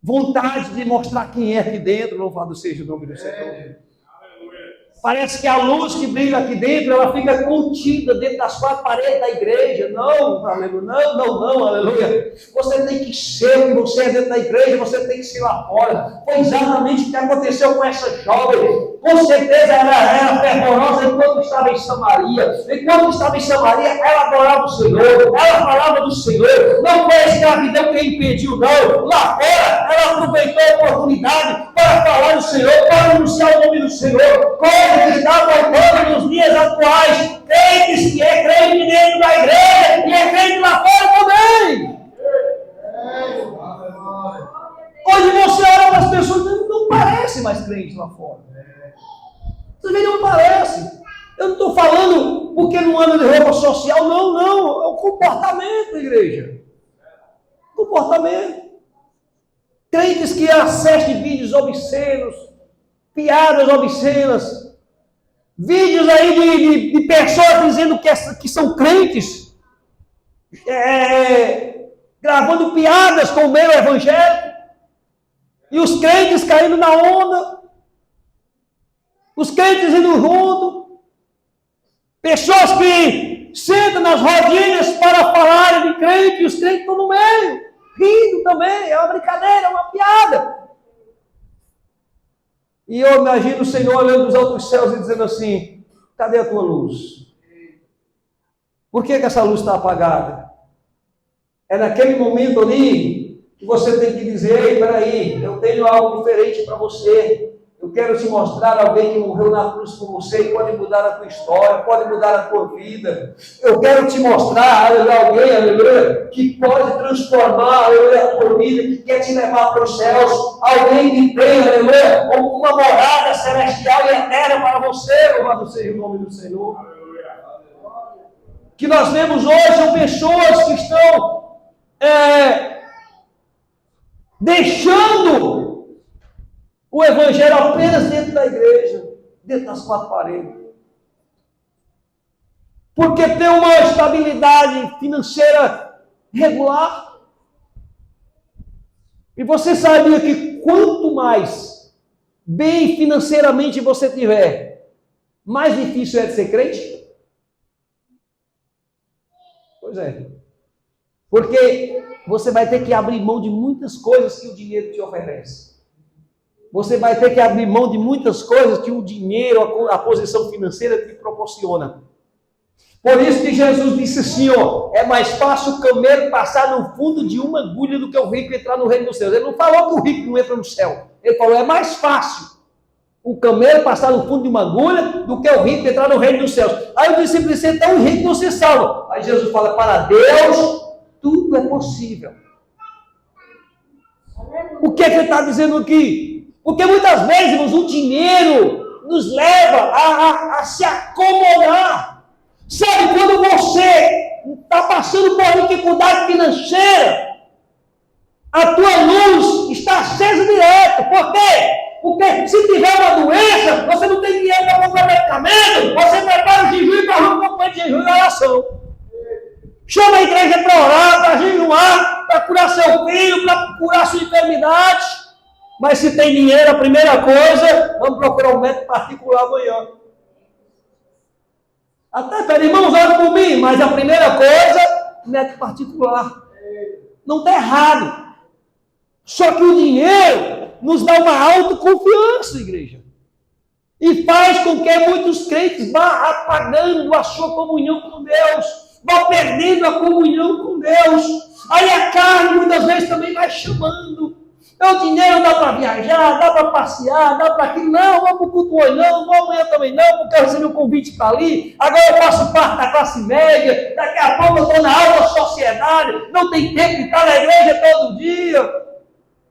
vontade de mostrar quem é aqui dentro. Louvado seja o nome do Senhor. Parece que a luz que brilha aqui dentro, ela fica contida dentro das quatro paredes da igreja. Não, aleluia, não, aleluia. Você tem que ser o que você é dentro da igreja, você tem que ser lá fora. Foi exatamente o que aconteceu com essa jovem. Com certeza ela era fervorosa enquanto estava em Samaria. Enquanto estava em Samaria, ela adorava o Senhor, ela falava do Senhor. Não foi a escravidão que impediu, não. Lá fora, ela aproveitou a oportunidade para falar do Senhor, para anunciar o nome do Senhor. Coisa que está faltando nos dias atuais. Crentes que é crente dentro da igreja e é crente lá fora também. Hoje você olha para as pessoas, não parece mais crente lá fora. Você vê, não parece. Eu não estou falando porque não anda de roupa social, não. É o comportamento da igreja. Comportamento. Crentes que assistem vídeos obscenos, piadas obscenas, vídeos aí de pessoas dizendo que são crentes, gravando piadas com o meio evangélico, e os crentes caindo na onda, os crentes indo junto, pessoas que sentam nas rodinhas para falarem de crente, e os crentes estão no meio, rindo também, é uma brincadeira, é uma piada. E eu imagino o Senhor olhando dos altos céus e dizendo assim: cadê a tua luz? Por que essa luz está apagada? É naquele momento ali que você tem que dizer: ei, peraí, eu tenho algo diferente para você. Eu quero te mostrar alguém que morreu na cruz por você e pode mudar a tua história, pode mudar a tua vida. Eu quero te mostrar, aleluia, alguém, aleluia, que pode transformar, aleluia, a tua vida, que quer te levar para os céus. Alguém que tem, aleluia, uma morada celestial e eterna para você, louvado seja o nome do Senhor. Que nós vemos hoje são pessoas que estão deixando o evangelho apenas dentro da igreja, dentro das quatro paredes. Porque tem uma estabilidade financeira regular. E você sabia que quanto mais bem financeiramente você tiver, mais difícil é de ser crente? Pois é. Porque você vai ter que abrir mão de muitas coisas que o dinheiro te oferece. Você vai ter que abrir mão de muitas coisas que o dinheiro, a posição financeira te proporciona. Por isso que Jesus disse assim, ó, é mais fácil o camelo passar no fundo de uma agulha do que o rico entrar no reino dos céus. Ele não falou que o rico não entra no céu. Ele falou, é mais fácil o camelo passar no fundo de uma agulha do que o rico entrar no reino dos céus. Aí o discípulo disse, então o rico não se salva. Aí Jesus fala, para Deus tudo é possível. O que ele está dizendo aqui? Porque muitas vezes, irmãos, o dinheiro nos leva a se acomodar. Sabe, quando você está passando por dificuldade financeira, a tua luz está acesa direto. Por quê? Porque se tiver uma doença, você não tem dinheiro para comprar medicamento, você prepara o jejum e para um pouco de jejum e oração. Chama a igreja para orar, para jejuar, para curar seu filho, para curar sua enfermidade. Mas se tem dinheiro, a primeira coisa, vamos procurar um médico particular amanhã. Até, pera, irmãos, olha por mim, mas a primeira coisa, médico particular. Não está errado. Só que o dinheiro nos dá uma autoconfiança, igreja. E faz faz com que muitos crentes vão apagando a sua comunhão com Deus, vão perdendo a comunhão com Deus. Aí a carne muitas vezes também vai chamando. O dinheiro dá para viajar, dá para passear, dá para aquilo. Não, vamos para o culto hoje, não, vou amanhã também não, porque eu recebi um convite para ali. Agora eu faço parte da classe média, daqui a pouco eu estou na alta sociedade, não tem tempo de estar na igreja todo dia.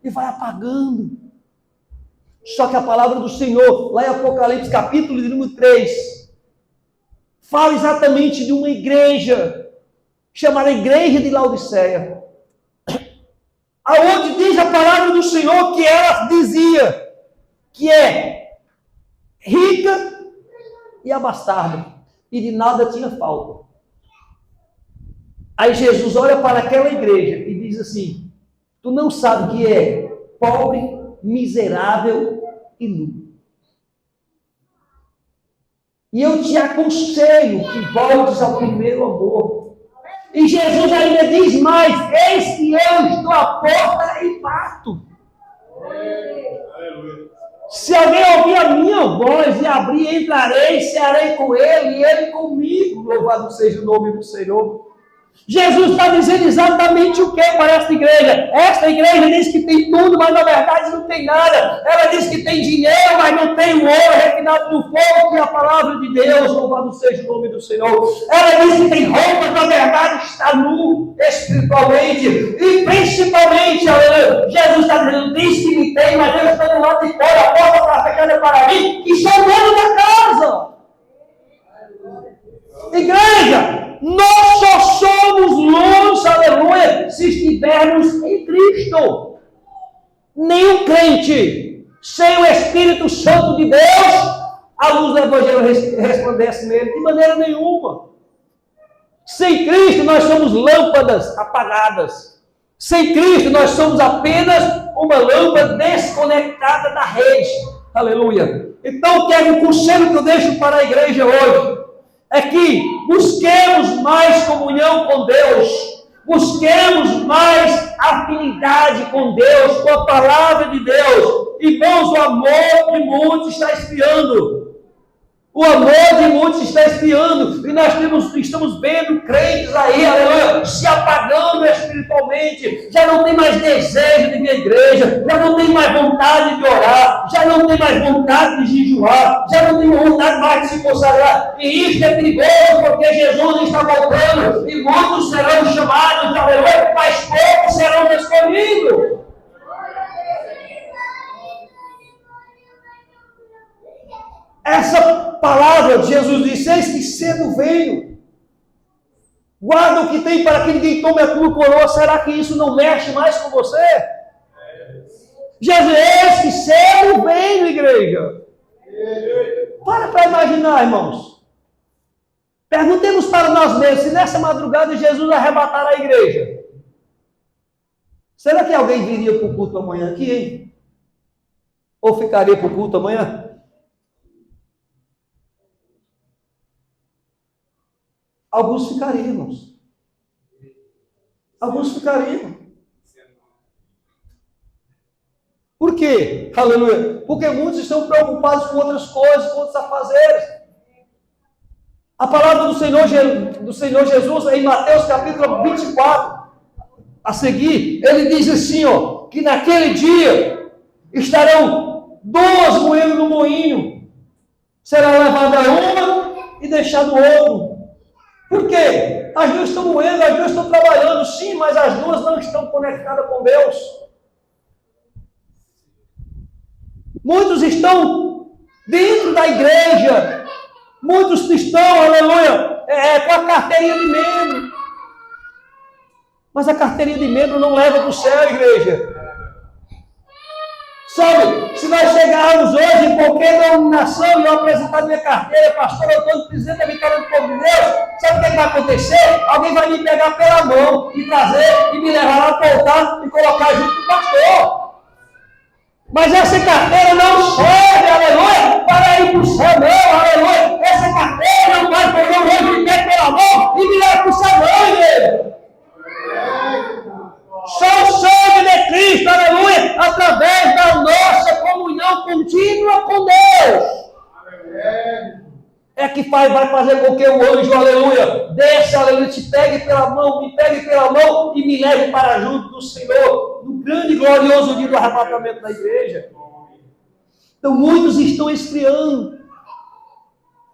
E vai apagando. Só que a palavra do Senhor, lá em Apocalipse, capítulo de número 3, fala exatamente de uma igreja, chamada Igreja de Laodiceia. Aonde diz a palavra do Senhor que ela dizia que é rica e abastada, e de nada tinha falta. Aí Jesus olha para aquela igreja e diz assim: tu não sabe que é pobre, miserável e nu. E eu te aconselho que voltes ao primeiro amor. E Jesus ainda diz mais: eis que eu estou à porta e bato. Se alguém ouvir a minha voz e abrir, entrarei, cearei com ele e ele comigo. Louvado seja o nome do Senhor. Jesus está dizendo exatamente o que para esta igreja? Esta igreja diz que tem tudo, mas na verdade não tem nada. Ela diz que tem dinheiro, mas não tem o ouro refinado no fogo, que é a palavra de Deus. Louvado seja o nome do Senhor. Ela diz que tem roupas, na verdade está nu espiritualmente. E principalmente, Jesus está dizendo: diz que me tem, mas eu estou do lado de fora, a porta está fechada para mim, e sou dono da casa. Igreja, nós só somos luz, aleluia, se estivermos em Cristo. Nenhum crente sem o Espírito Santo de Deus, a luz do Evangelho resplandece nele de maneira nenhuma. Sem Cristo nós somos lâmpadas apagadas. Sem Cristo nós somos apenas uma lâmpada desconectada da rede. Aleluia. Então, o conselho que eu deixo para a igreja hoje é que busquemos mais comunhão com Deus, busquemos mais afinidade com Deus, com a palavra de Deus. Irmãos, o amor de muitos está esfriando. O amor de muitos está esfriando. E nós estamos vendo crentes aí, aleluia, se apagando espiritualmente. Já não tem mais desejo de vir à igreja, já não tem mais vontade de orar, já não tem mais vontade de jejuar, já não tem vontade mais de se consagrar. E isso é perigoso, porque Jesus está voltando e muitos serão chamados, aleluia, mas poucos serão escolhidos. Essa palavra de Jesus disse: eis que cedo venho. Guarda o que tem para que ninguém tome a tua coroa. Será que isso não mexe mais com você? Jesus, eis que cedo venho, igreja. Para imaginar, irmãos. Perguntemos para nós mesmos: se nessa madrugada Jesus arrebatar a igreja, será que alguém viria para o culto amanhã aqui, hein? Ou ficaria para o culto amanhã? Alguns ficariam, irmãos. Alguns ficariam. Por quê? Aleluia. Porque muitos estão preocupados com outras coisas, com outros afazeres. A palavra do Senhor Jesus, em Mateus capítulo 24, a seguir, ele diz assim, que naquele dia estarão duas moedas no moinho. Será levada uma e deixada outra. Por quê? As duas estão moendo, as duas estão trabalhando, sim, mas as duas não estão conectadas com Deus. Muitos estão dentro da igreja, muitos estão, aleluia, com a carteirinha de membro. Mas a carteirinha de membro não leva para o céu, igreja. Sabe, se nós chegarmos hoje em qualquer denominação e eu apresentar minha carteira, pastor Antônio, presidente da Vitória do Povo de Deus, sabe o que vai acontecer? Alguém vai me pegar pela mão e trazer e me levar lá para o altar e colocar junto com o pastor. Mas essa carteira não serve, aleluia, para ir para o céu, não, aleluia. Essa carteira não vai pegar o outro me pega pela mão e me levar para o céu, não, igreja. Só o sangue de Cristo, aleluia, através da nossa comunhão contínua com Deus. é que vai fazer com que o anjo, aleluia, desce, aleluia, te pegue pela mão, me pegue pela mão e me leve para junto do Senhor, no grande e glorioso dia do arrebatamento da igreja. Então muitos estão esfriando.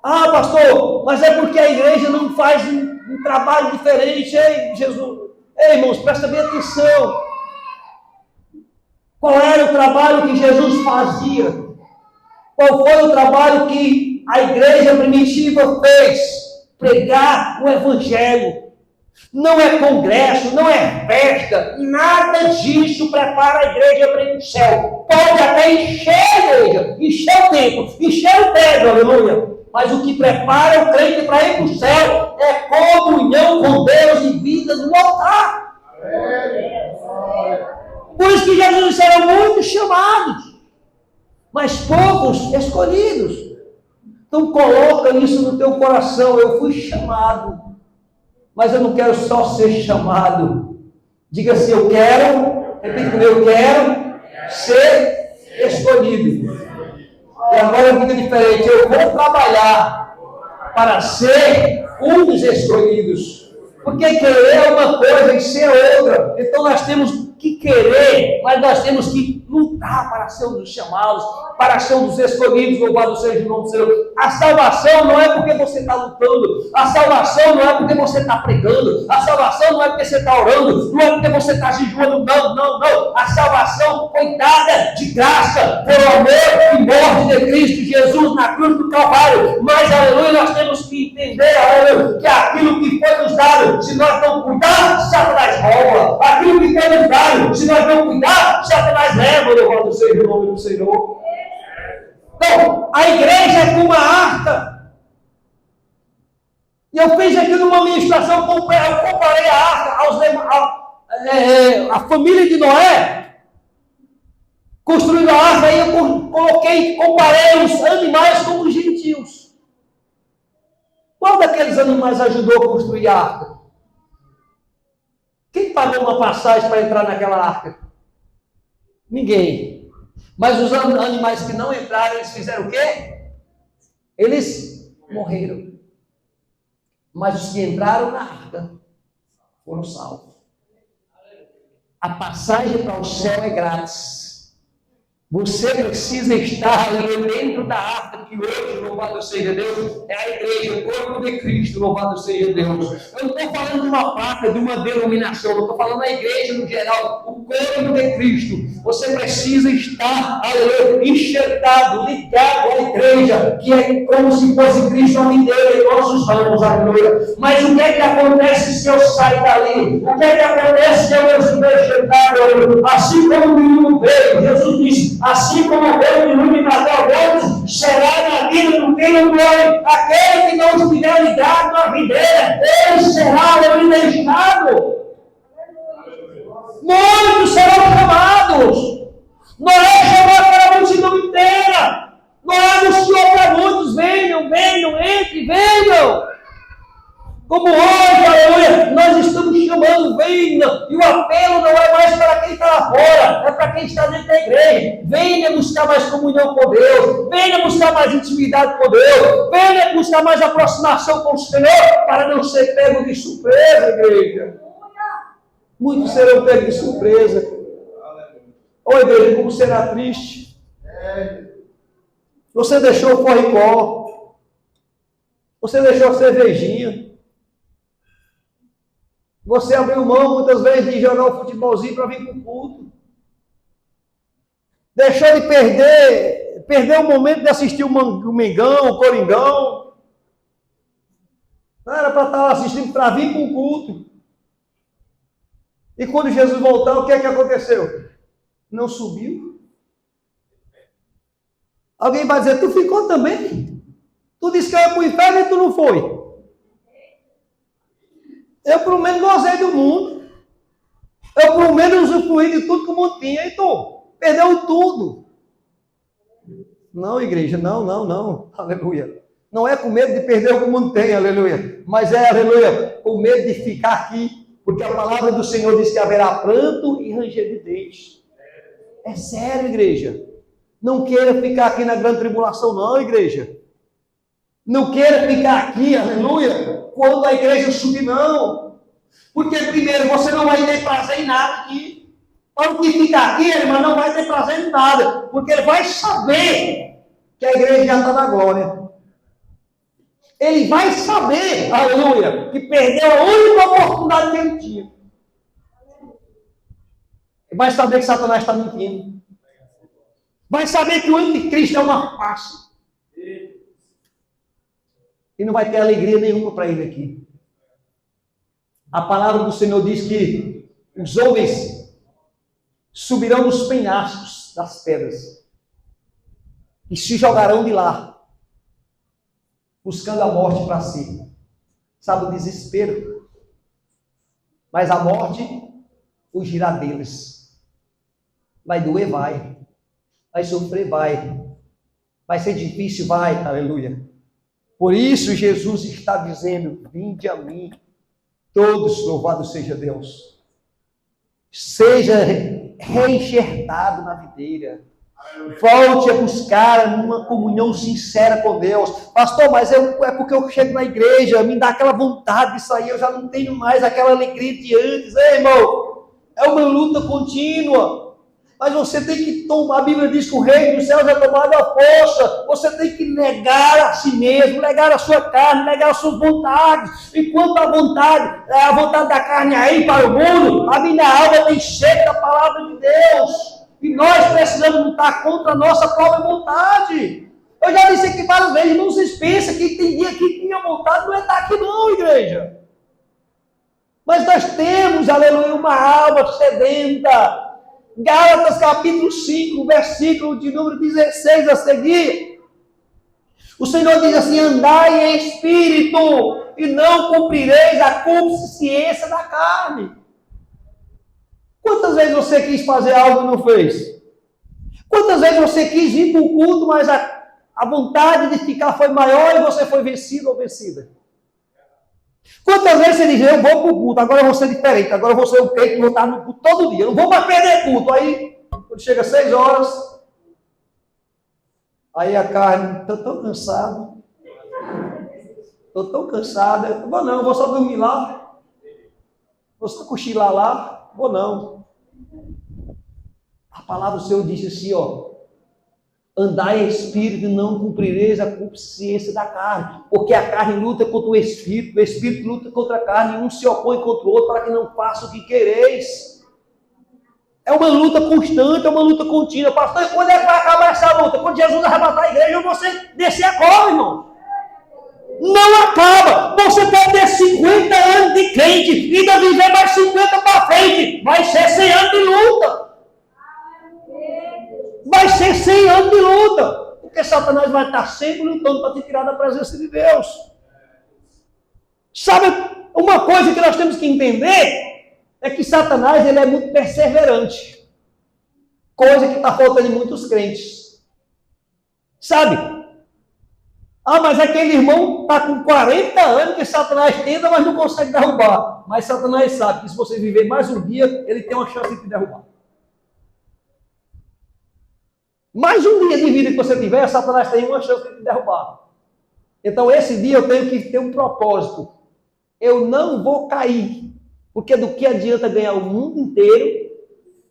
Ah, pastor, mas é porque a igreja não faz um trabalho diferente. Ei, Jesus, ei, irmãos, presta bem atenção. Qual era o trabalho que Jesus fazia? Qual foi o trabalho que a igreja primitiva fez? Pregar o evangelho. Não é congresso, não é festa, nada disso prepara a igreja para ir no céu. Pode até encher a igreja, encher o templo, encher o templo, aleluia. Mas o que prepara o crente para ir para o céu é comunhão com Deus e vida no altar. Por isso que Jesus disse, eram muitos chamados, mas poucos escolhidos. Então coloca isso no teu coração, eu fui chamado, mas eu não quero só ser chamado. Diga assim, eu quero, repita comigo, eu quero ser escolhido. E agora fica diferente, eu vou trabalhar para ser um dos escolhidos. Porque querer é uma coisa e ser outra. Então nós temos que querer, mas nós temos que lutar para ser um dos chamados, para ser um dos escolhidos. Louvado seja o nome do Senhor. A salvação não é porque você está lutando, a salvação não é porque você está pregando, a salvação não é porque você está orando, não é porque você está jejuando, não. A salvação foi dada de graça pelo amor e morte de Cristo Jesus na cruz do Calvário. Mas, aleluia, nós temos que entender, aleluia, que aquilo que foi nos dado, se nós não cuidarmos, Satanás rouba. Aquilo que foi nos dado, se nós não cuidarmos, Satanás leva. Louvado seja o nome do Senhor. Então, a igreja é como uma arca. E eu fiz aqui numa ministração, eu comparei a arca a família de Noé, construindo a arca, aí eu comparei os animais com os gentios. Qual daqueles animais ajudou a construir a arca? Quem pagou uma passagem para entrar naquela arca? Ninguém. Mas os animais que não entraram, eles fizeram o quê? Eles morreram. Mas os que entraram na arca foram salvos. A passagem para o céu é grátis. Você precisa estar ali dentro da arca, que hoje, louvado seja Deus, é a igreja, o corpo de Cristo, louvado seja Deus. Eu não estou falando de uma placa, de uma denominação, eu estou falando da igreja no geral, o corpo de Cristo. Você precisa estar, aleluia, enxertado, ligado à igreja, que é como se fosse Cristo a videira em nossos ramos, aleluia. Mas o que é que acontece se eu sair dali? O que é que acontece se eu não estiver enxertado, aleluia? Assim como o menino veio, Jesus disse, assim como veio o menino até outros, será na vida do filho do homem. Aquele que não estiver ligado na videira, ele será eliminado. Muitos serão chamados. Noé chamou para a multidão inteira. Noé anunciou para muitos: venham, entre, venham. Como hoje, aleluia, nós estamos chamando, venham. E o apelo não é mais para quem está lá fora, é para quem está dentro da igreja. Venha buscar mais comunhão com Deus, venha buscar mais intimidade com Deus, venha buscar mais aproximação com o Senhor, para não ser pego de surpresa, igreja. Muitos serão pegos de surpresa. Ô igreja, como será triste. Você deixou o corre-corre, você deixou a cervejinha, você abriu mão muitas vezes de jogar o futebolzinho para vir para o culto. Deixou de perdeu o momento de assistir o Mengão, o Coringão. Não era para estar assistindo, para vir para o culto. E quando Jesus voltar, o que é que aconteceu? Não subiu. Alguém vai dizer, tu ficou também? Tu disse que eu ia para o inferno e tu não foi. Eu pelo menos gozei do mundo. Eu pelo menos usufruí de tudo que o mundo tinha. E tu? Perdeu tudo. Não, igreja, não. Aleluia. Não é com medo de perder o que o mundo tem, aleluia. Mas é, aleluia, com medo de ficar aqui. Porque a palavra do Senhor diz que haverá pranto e ranger de dentes. É sério, igreja. Não queira ficar aqui na grande tribulação, não, igreja. Não queira ficar aqui, aleluia, quando a igreja subir, não. Porque primeiro, você não vai ter prazer em nada aqui. Para o que ficar aqui, irmão, não vai ter prazer em nada. Porque ele vai saber que a igreja já está na glória. Ele vai saber, aleluia, que perdeu a única oportunidade que ele tinha. Ele vai saber que Satanás está mentindo. Vai saber que o anticristo é uma farsa. E não vai ter alegria nenhuma para ele aqui. A palavra do Senhor diz que os homens subirão nos penhascos das pedras e se jogarão de lá, buscando a morte para si. Sabe o desespero? Mas a morte fugirá deles. Vai doer, vai. Vai sofrer, vai. Vai ser difícil, vai. Aleluia. Por isso Jesus está dizendo: vinde a mim, todos, louvado seja Deus. Seja reenxertado na videira. Volte a buscar uma comunhão sincera com Deus. Pastor, mas é porque eu chego na igreja, me dá aquela vontade de sair, eu já não tenho mais aquela alegria de antes. Ei, irmão, é uma luta contínua. Mas você tem que tomar, a Bíblia diz que o reino dos céus é tomado à força. Você tem que negar a si mesmo, negar a sua carne, negar as suas vontades. Enquanto a vontade da carne é ir para o mundo, a minha alma tem sede da palavra de Deus. E nós precisamos lutar contra a nossa própria vontade. Eu já disse aqui várias vezes, não se pensa que tem dia que tinha vontade, não é estar aqui não, igreja. Mas nós temos, aleluia, uma alma sedenta. Gálatas capítulo 5, versículo de número 16 a seguir. O Senhor diz assim: andai em espírito e não cumprireis a consciência da carne. Quantas vezes você quis fazer algo e não fez? Quantas vezes você quis ir para o culto, mas a vontade de ficar foi maior e você foi vencido ou vencida? Quantas vezes você diz: eu vou para o culto, agora eu vou ser diferente, agora eu vou ser o peito, vou estar no culto todo dia, eu não vou mais perder culto. Aí, quando chega 6 horas, aí a carne, estou tão cansado, eu vou não, vou só dormir lá, vou só cochilar lá, vou não. A palavra do Senhor disse assim, ó: andai em espírito e não cumprireis a consciência da carne, porque a carne luta contra o espírito luta contra a carne, e um se opõe contra o outro para que não faça o que quereis. É uma luta constante, é uma luta contínua. Pastor, quando é que vai acabar essa luta? Quando Jesus arrebatar a igreja, você descer a cova, irmão. Não acaba. Você pode ter 50 anos de crente e ainda viver mais 50 para frente. Vai ser 100 anos de luta. Vai ser 100 anos de luta, porque Satanás vai estar sempre lutando para te tirar da presença de Deus. Sabe, uma coisa que nós temos que entender é que Satanás ele é muito perseverante, coisa que está faltando em muitos crentes. Sabe? Ah, mas aquele irmão está com 40 anos que Satanás tenta, mas não consegue derrubar. Mas Satanás sabe que se você viver mais um dia, ele tem uma chance de te derrubar. Mais um dia de vida que você tiver, Satanás tem uma chance de te derrubar. Então, esse dia eu tenho que ter um propósito. Eu não vou cair. Porque do que adianta ganhar o mundo inteiro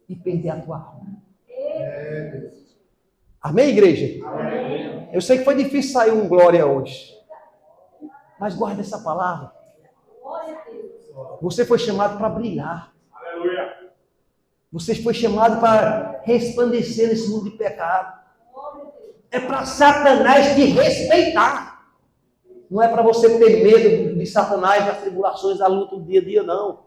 e perder a tua alma? Amém, igreja? Amém. Eu sei que foi difícil sair um glória hoje. Mas guarda essa palavra. Você foi chamado para brilhar. Aleluia. Você foi chamado para resplandecer nesse mundo de pecado. É para Satanás te respeitar. Não é para você ter medo de Satanás, das tribulações, da luta do dia a dia, não.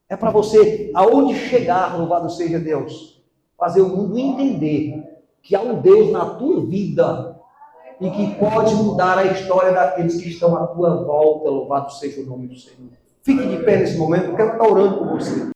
É para você, aonde chegar, louvado seja Deus, fazer o mundo entender que há um Deus na tua vida e que pode mudar a história daqueles que estão à tua volta. Louvado seja o nome do Senhor. Fique de pé nesse momento, eu quero estar orando por você.